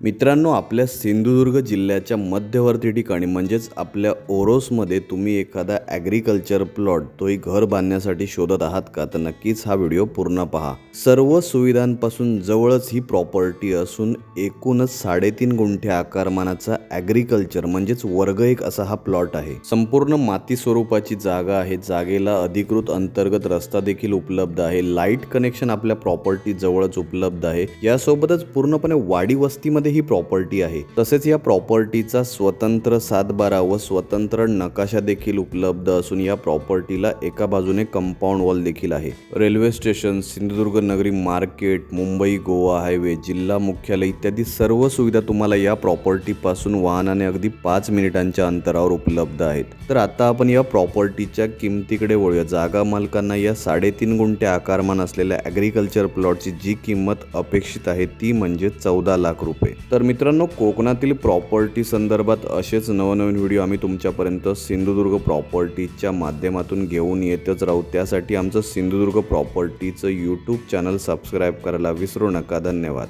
मित्रांनो, आपल्या सिंधुदुर्ग जिल्ह्याच्या मध्यवर्ती ठिकाणी म्हणजेच आपल्या ओरोसमध्ये तुम्ही एखादा ॲग्रिकल्चर प्लॉट तोही घर बांधण्यासाठी शोधत आहात का? तर नक्कीच हा व्हिडिओ पूर्ण पहा. सर्व सुविधांपासून जवळच ही प्रॉपर्टी असून एकूणच 3.5 गुंठे आकारमानाचा ॲग्रिकल्चर म्हणजेच वर्ग 1 असा हा प्लॉट आहे. संपूर्ण माती स्वरूपाची जागा आहे. जागेला अधिकृत अंतर्गत रस्ता देखील उपलब्ध आहे. लाईट कनेक्शन आपल्या प्रॉपर्टी जवळच उपलब्ध आहे. यासोबतच पूर्णपणे वाडी वस्तीमध्ये ही प्रॉपर्टी आहे. तसेच या प्रॉपर्टीचा स्वतंत्र 7/12 व स्वतंत्र नकाशा देखील उपलब्ध असून या प्रॉपर्टीला एका बाजूने कंपाऊंड वॉल देखील आहे. रेल्वे स्टेशन, सिंधुदुर्ग नगरी मार्केट, मुंबई गोवा हायवे, जिल्हा मुख्यालय इत्यादी सर्व सुविधा तुम्हाला या प्रॉपर्टी पासून वाहनाने अगदी 5 मिनिटांच्या अंतरावर उपलब्ध आहेत. तर आता आपण या प्रॉपर्टीच्या किमतीकडे वळूया. जागा मालकांना या 3.5 गुंठे आकारमान असलेल्या ॲग्रिकल्चर प्लॉटची जी किंमत अपेक्षित आहे ती म्हणजे 14 लाख रुपये. तर मित्रांनो, कोकणातील प्रॉपर्टी संदर्भात असेच नवनवीन व्हिडिओ आम्ही तुमच्यापर्यंत सिंधुदुर्ग प्रॉपर्टीच्या माध्यमातून घेऊन येतच राहू. त्यासाठी आमचं सिंधुदुर्ग प्रॉपर्टीचं यूट्यूब चॅनल सबस्क्राईब करायला विसरू नका. धन्यवाद.